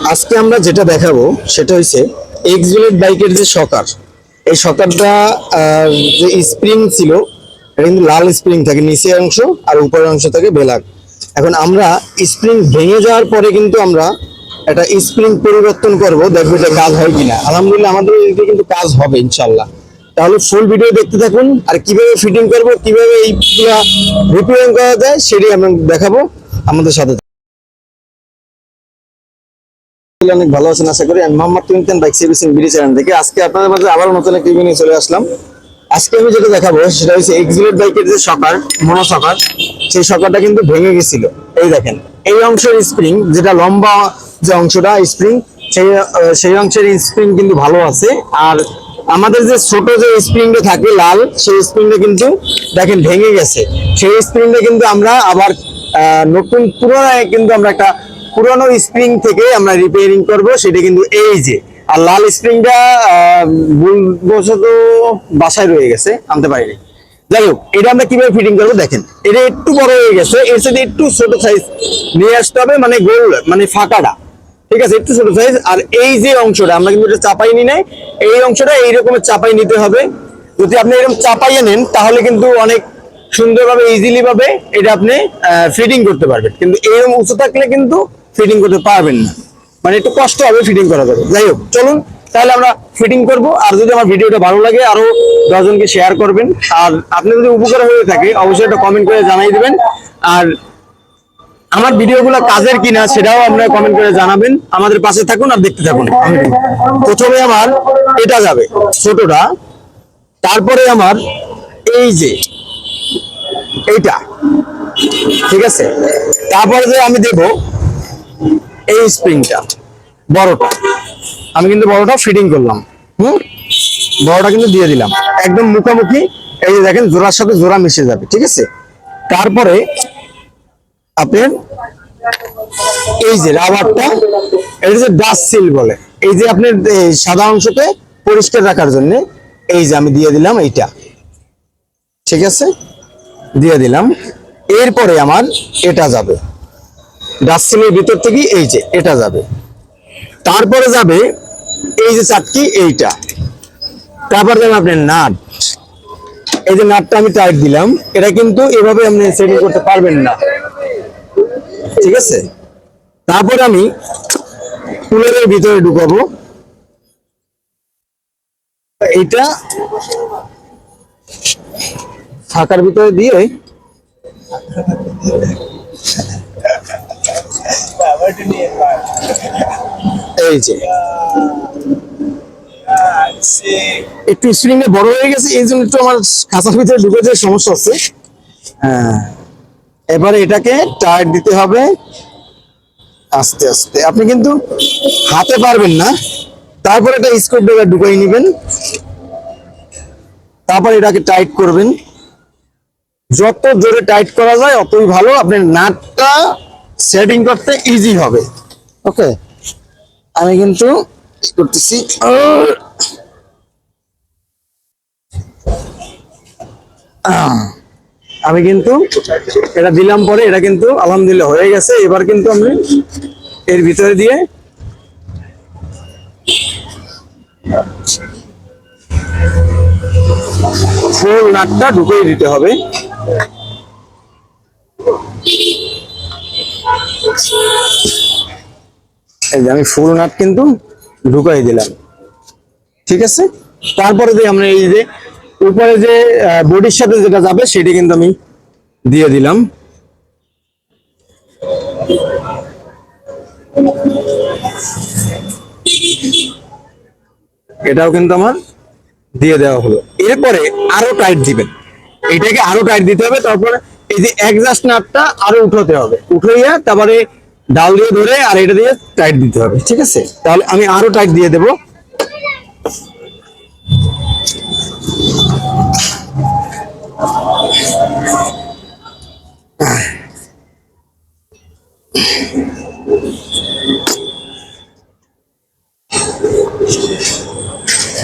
আজকে আমরা যেটা দেখাবো সেটা হচ্ছে এক্সজেলেট বাইকের যে শকার, এই শকারটা যে স্প্রিং ছিল এটা কিন্তু লাল স্প্রিং থাকে নিচের অংশ আর উপরের অংশ থাকে বেলাক। এখন আমরা স্প্রিং ভেঙে যাওয়ার পরে কিন্তু আমরা একটা স্প্রিং পরিবর্তন করব, দেখবো যে কাজ হয় কিনা। আলহামদুলিল্লাহ আমাদের এদিকে কিন্তু কাজ হবে ইনশাল্লাহ। তাহলে ফুল ভিডিও দেখতে থাকুন, আর কিভাবে ফিটিং করব, কিভাবে এই রিপেয়ারিং করা যায় সেটাই আমরা দেখাবো। আমাদের সাথে অনেক ভালো আছেন আশা করি। আমি Mohammad Tumin bike servicing video channel থেকে আজকে আপনাদের মাঝে আবার নতুন একটা ভিডিও নিয়ে চলে আসলাম। আজকে আমি যেটা দেখাবো সেটা হচ্ছে এক্সজেলেট বাইকের যে শকার, মনো শকার, সেই শকারটা কিন্তু ভেঙে গেছিল। এই দেখেন, এই অংশের স্প্রিং যেটা লম্বা যে অংশটা স্প্রিং, সেই অংশের স্প্রিং কিন্তু ভালো আছে। আর আমাদের যে ছোট যে স্প্রিংটা থাকে লাল, সেই স্প্রিংটা কিন্তু দেখেন ভেঙে গেছে। সেই স্প্রিংটা কিন্তু আমরা আবার নতুন পুরোনো কিন্তু আমরা একটা পুরোনো স্প্রিং থেকে আমরা রিপেয়ারিং করব, সেটা কিন্তু এই যে। আর লাল স্প্রিংটা ভুলবশত বাসায় রয়ে গেছে, আনতে পারিনি। যাই হোক, এটা আমরা কিভাবে ফিটিং করবো দেখেন। এটা একটু বড় হয়ে গেছে, এর সাথে একটু ছোট সাইজ নিয়ে আসতে হবে, মানে গোল মানে ফাঁকাটা, ঠিক আছে, একটু ছোট সাইজ। আর এই যে অংশটা আমরা কিন্তু এটা চাপাই নি নাই, এই অংশটা এইরকমের চাপাই নিতে হবে। যদি আপনি এরকম চাপাইয়ে নেন তাহলে কিন্তু অনেক সুন্দরভাবে ইজিলি ভাবে এটা আপনি ফিটিং করতে পারবেন, কিন্তু এরকম উঁচু থাকলে কিন্তু ফিটিং করতে পারবেন না, মানে একটু কষ্ট হবে ফিটিং করা যাবে। যাই হোক, চলুন তাহলে আমরা ফিটিং করব। আর যদি আমার ভিডিওটা ভালো লাগে আরো 10 জনকে শেয়ার করবেন, আর আপনি যদি উপকার হয়ে থাকে অবশ্যই একটা কমেন্ট করে জানাই দিবেন। আর আমার ভিডিওগুলো কাজের কিনা সেটাও আপনারা কমেন্ট করে জানাবেন। আমাদের পাশে থাকুন আর দেখতে থাকুন। প্রথমে আমার এটা যাবে ছোটটা, তারপরে আমার এই যে এইটা, ঠিক আছে, তারপরে যে আমি দেব এই স্প্রিংটা বড়টা। আমি কিন্তু বড়টা ফিটিং করলাম, বড়টা কিন্তু দিয়ে দিলাম একদম মুখোমুখি। এই যে দেখেন, জোড়ার সাথে জোড়া মিশে যাবে, ঠিক আছে। তারপরে আপনার এই যে রাবারটা, এটা যে ডাস্ট সিল বলে, এই যে আপনার সাদা অংশকে পরিষ্কার রাখার জন্য এই যে আমি দিয়ে দিলাম এইটা, ঠিক আছে, দিয়ে দিলাম। এরপরে আমার এটা যাবে ডাস্ট সিলের ভিতর থেকে, এই যে এটা যাবে। তারপরে যাবে এই যে চাটকি এইটা। তারপর যাবে আপনার নাট, এই যে নাটটা আমি টাইট দিলাম। এটা কিন্তু এভাবে আপনি সেটিং করতে পারবেন না, ঠিক আছে। তারপর আমি কুলারের ভিতরে ঢুকাবো এইটা, ফাঁকার ভিতরে দিয়ে এই যে একটু স্প্রিংটা বড় হয়ে গেছে, এই জন্য একটু আমার খাঁচার ভিতরে ঢুকেছে, সমস্যা হচ্ছে। হ্যাঁ, এবারে এটাকে টাইট দিতে হবে আস্তে আস্তে। আপনি কিন্তু হাতে পারবেন না, তারপরে এটা স্ক্রু ড্রাইভার ঢুকাই নেবেন, তারপর এটাকে টাইট করবেন। যত জোরে টাইট করা যায় অতই ভালো, আপনার নাটটা সেটিং করতে ইজি হবে। ওকে, আমি কিন্তু করতেছি। আমি কিন্তু এটা দিলাম, পরে এটা কিন্তু আলহামদুলিল্লাহ হয়ে গেছে। এবার কিন্তু আমি এর ভিতরে দিয়ে ফুল নাটটা ঢুকিয়ে দিতে হবে। এই যে আমি ফুল নাট কিন্তু ঢুকাই দিলাম, ঠিক আছে। তারপরে যে আমরা এই যে উপরে যে বডির সাথে যেটা যাবে সেটা কিন্তু আমি দিয়ে দিলাম। এটাও কিন্তু আমার দিয়ে দেওয়া হলো। এরপরে আরো টাইট দিবেন, এটাকে আরো টাইট দিতে হবে। তারপরে এই যে অ্যাডজাস্ট নাটটা আরো উঠাতে হবে, উঠাইয়া তারপরে ডাল দিয়ে ধরে আর এটা দিয়ে টাইট দিতে হবে, ঠিক আছে। তাহলে আমি আরো টাইট দিয়ে দেব।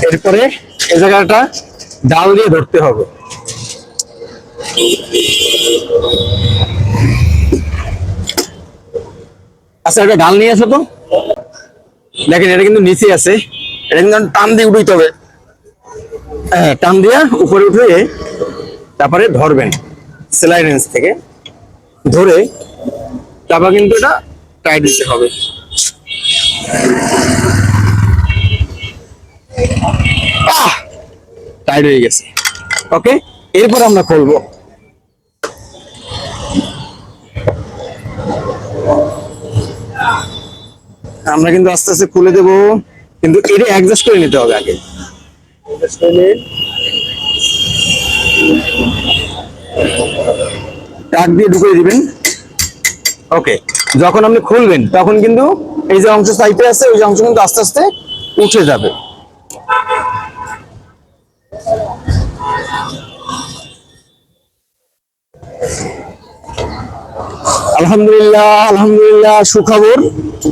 এরপরে এই জায়গাটা ডাল দিয়ে ধরতে হবে। আচ্ছা, একটা ডাল নিয়ে আসো তো। দেখেন এটা কিন্তু নিচে আছে, এটা কিন্তু টান দিয়ে উঠাইতে হবে। হ্যাঁ, টান দিয়া উপরে উঠে তারপরে ধরবেন সেলাই রেঞ্জ থেকে ধরে, তারপর কিন্তু এটা টাইট দিতে হবে। টাইট হয়ে গেছে। ওকে, এরপর আমরা খুলবো। আমরা কিন্তু আস্তে আস্তে খুলে দেবো, কিন্তু এটা অ্যাডজাস্ট করে নিতে হবে আগে। টাক দিয়ে ঢুকিয়ে দিবেন। ওকে, যখন আপনি খুলবেন তখন কিন্তু এই যে অংশ সাইডে আছে ওই যে অংশ কিন্তু আস্তে আস্তে উঠে যাবে। আলহামদুলিল্লাহ, আলহামদুলিল্লাহ, সুখবর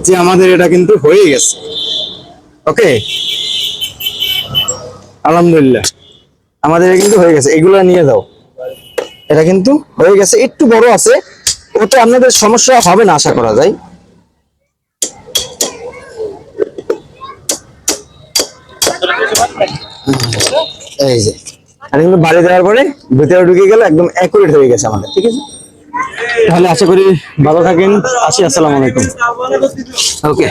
যে আমাদের এটা কিন্তু হয়ে গেছে। ওকে, আলহামদুলিল্লাহ, আমাদের এটা কিন্তু হয়ে গেছে। এগুলো নিয়ে যাও, এটা কিন্তু হয়ে গেছে। একটু বড় আছে, ওতে আপনাদের সমস্যা হবে না আশা করা যায়। এই যে এটা কিন্তু বাড়ি দেওয়ার পরে ভিতরে ঢুকে গেলে একদম অ্যাকুরেট হয়ে গেছে আমাদের। ঠিক আছে, তাহলে আশা করি ভালো থাকেন। আসি, আসসালামু আলাইকুম। ওকে।